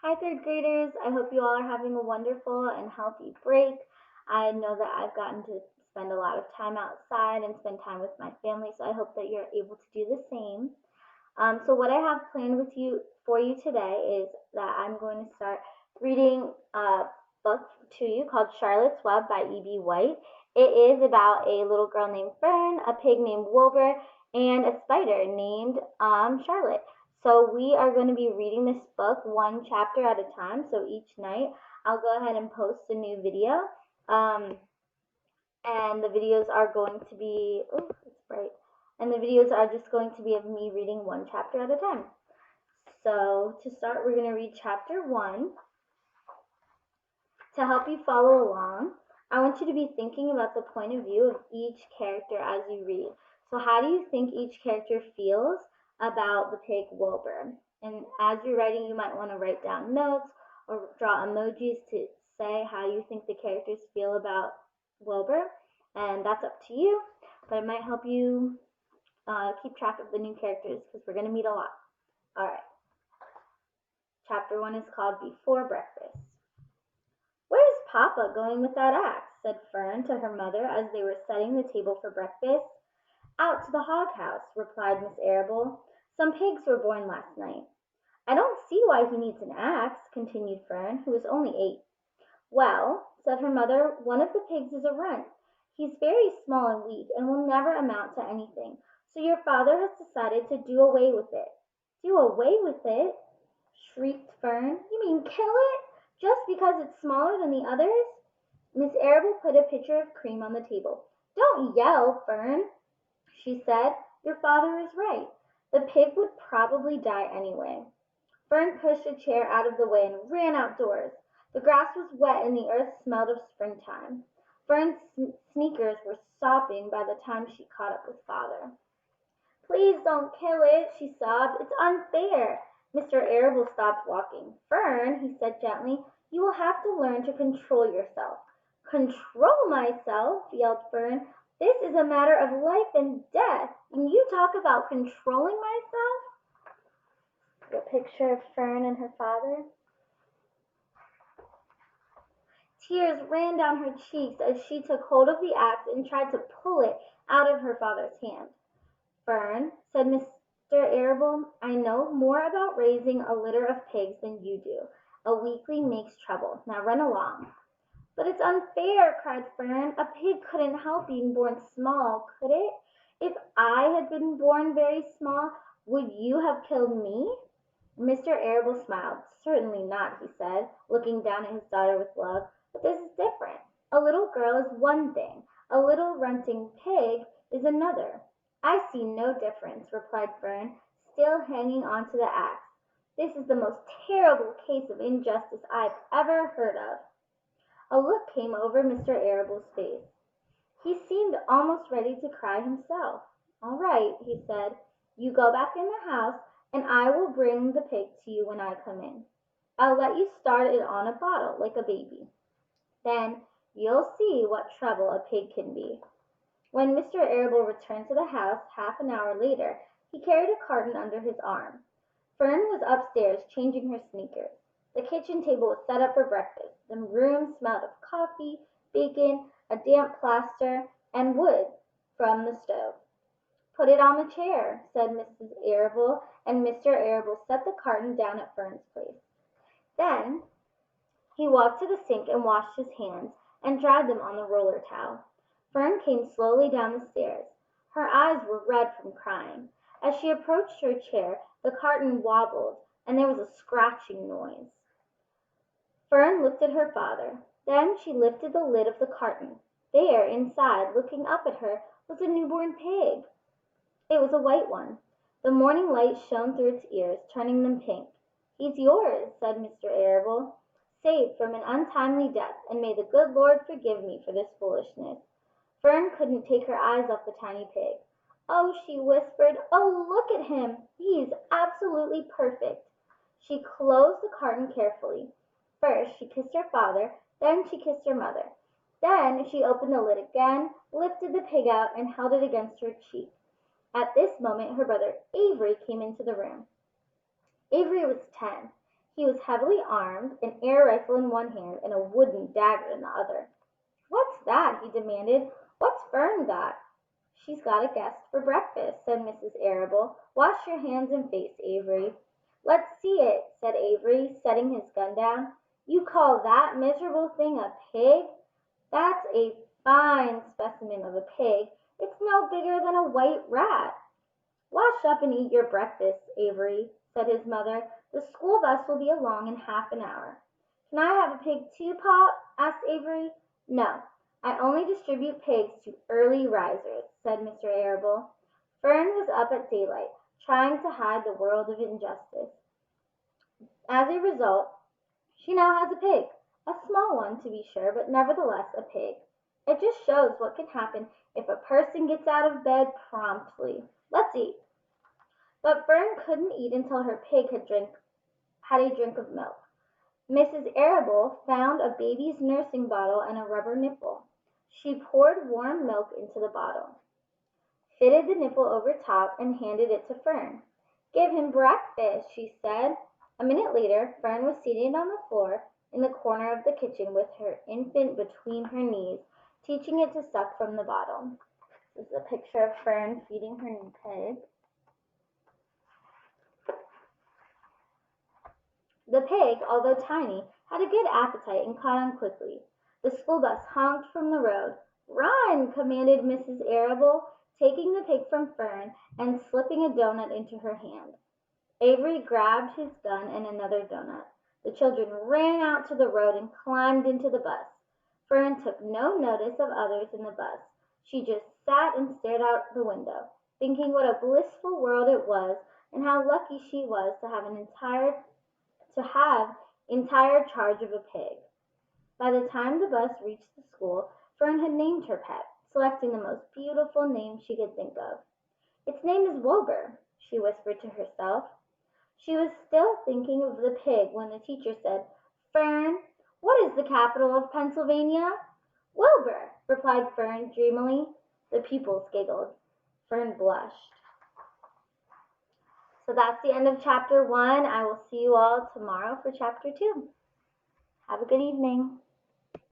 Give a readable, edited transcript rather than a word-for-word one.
Hi, third graders. I hope you all are having a wonderful and healthy break. I know that I've gotten to spend a lot of time outside and spend time with my family, so I hope that you're able to do the same. So what I have planned with you for you today is that I'm going to start reading a book to you called Charlotte's Web by E.B. White. It is about a little girl named Fern, a pig named Wilber, and a spider named Charlotte. So we are going to be reading this book one chapter at a time. So each night I'll go ahead and post a new video. Um, and the videos are going to be, oh, it's bright. And the videos are just going to be of me reading one chapter at a time. So to start, we're going to read chapter 1. To help you follow along, I want you to be thinking about the point of view of each character as you read. So how do you think each character feels about the pig Wilbur? And as you're writing, you might want to write down notes or draw emojis to say how you think the characters feel about Wilbur. And that's up to you, but it might help you keep track of the new characters because we're going to meet a lot. All right. Chapter 1 is called Before Breakfast. "Where's Papa going with that axe?" said Fern to her mother as they were setting the table for breakfast. "Out to the hog house," replied Miss Arable. "Some pigs were born last night." "I don't see why he needs an axe," continued Fern, who was only 8. "Well," said her mother, "one of the pigs is a runt. He's very small and weak and will never amount to anything, so your father has decided to do away with it." "Do away with it?" shrieked Fern. "You mean kill it? Just because it's smaller than the others?" Miss Arable put a pitcher of cream on the table. "Don't yell, Fern," she said. "Your father is right. The pig would probably die anyway." Fern pushed a chair out of the way and ran outdoors. The grass was wet and the earth smelled of springtime. Fern's sneakers were sopping by the time she caught up with Father. "Please don't kill it," she sobbed. "It's unfair." Mr. Arable stopped walking. "Fern," he said gently, "you will have to learn to control yourself." "Control myself?" yelled Fern. "This is a matter of life and death, and you talk about controlling myself?" A picture of Fern and her father. Tears ran down her cheeks as she took hold of the axe and tried to pull it out of her father's hand. "Fern," said Mr. Arable, "I know more about raising a litter of pigs than you do. A weakling makes trouble. Now run along." "But it's unfair," cried Fern. "A pig couldn't help being born small, could it? If I had been born very small, would you have killed me?" Mr. Arable smiled. "Certainly not," he said, looking down at his daughter with love. "But this is different. A little girl is one thing. A little runting pig is another." "I see no difference," replied Fern, still hanging on to the axe. "This is the most terrible case of injustice I've ever heard of." A look came over Mr. Arable's face. He seemed almost ready to cry himself. "All right," he said. "You go back in the house, and I will bring the pig to you when I come in. I'll let you start it on a bottle, like a baby. Then you'll see what trouble a pig can be." When Mr. Arable returned to the house half an hour later, he carried a carton under his arm. Fern was upstairs changing her sneakers. The kitchen table was set up for breakfast. The room smelled of coffee, bacon, a damp plaster, and wood from the stove. "Put it on the chair," said Mrs. Arable, and Mr. Arable set the carton down at Fern's place. Then he walked to the sink and washed his hands and dried them on the roller towel. Fern came slowly down the stairs. Her eyes were red from crying. As she approached her chair, the carton wobbled, and there was a scratching noise. Fern looked at her father. Then she lifted the lid of the carton. There, inside, looking up at her, was a newborn pig. It was a white one. The morning light shone through its ears, turning them pink. "He's yours," said Mr. Arable, "saved from an untimely death, and may the good Lord forgive me for this foolishness." Fern couldn't take her eyes off the tiny pig. "Oh," she whispered, "oh, look at him! He's absolutely perfect." She closed the carton carefully. First she kissed her father, then she kissed her mother. Then she opened the lid again, lifted the pig out, and held it against her cheek. At this moment her brother Avery came into the room. Avery was 10. He was heavily armed, an air rifle in one hand and a wooden dagger in the other. "What's that?" he demanded. "What's Fern got?" "She's got a guest for breakfast," said Mrs. Arable. "Wash your hands and face, Avery." "Let's see it," said Avery, setting his gun down. "You call that miserable thing a pig? That's a fine specimen of a pig. It's no bigger than a white rat." "Wash up and eat your breakfast, Avery," said his mother. "The school bus will be along in half an hour." "Can I have a pig too, Pop?" asked Avery. "No, I only distribute pigs to early risers," said Mr. Arable. Fern was up at daylight, trying to hide the world of injustice. As a result, she now has a pig, a small one to be sure, but nevertheless a pig. It just shows what can happen if a person gets out of bed promptly. Let's eat. But Fern couldn't eat until her pig had a drink of milk. Mrs. Arable found a baby's nursing bottle and a rubber nipple. She poured warm milk into the bottle, fitted the nipple over top, and handed it to Fern. "Give him breakfast," she said. A minute later Fern was seated on the floor in the corner of the kitchen with her infant between her knees, teaching it to suck from the bottle. This is a picture of Fern feeding her new pig. The pig, although tiny, had a good appetite and caught on quickly. The school bus honked from the road. "Run!" commanded Mrs. Arable, taking the pig from Fern and slipping a doughnut into her hand. Avery grabbed his gun and another doughnut. The children ran out to the road and climbed into the bus. Fern took no notice of others in the bus. She just sat and stared out the window, thinking what a blissful world it was and how lucky she was to have entire charge of a pig. By the time the bus reached the school, Fern had named her pet, selecting the most beautiful name she could think of. "Its name is Wilber," she whispered to herself. She was still thinking of the pig when the teacher said, "Fern, what is the capital of Pennsylvania?" "Wilber," replied Fern dreamily. The pupils giggled. Fern blushed. So that's the end of chapter 1. I will see you all tomorrow for chapter 2. Have a good evening.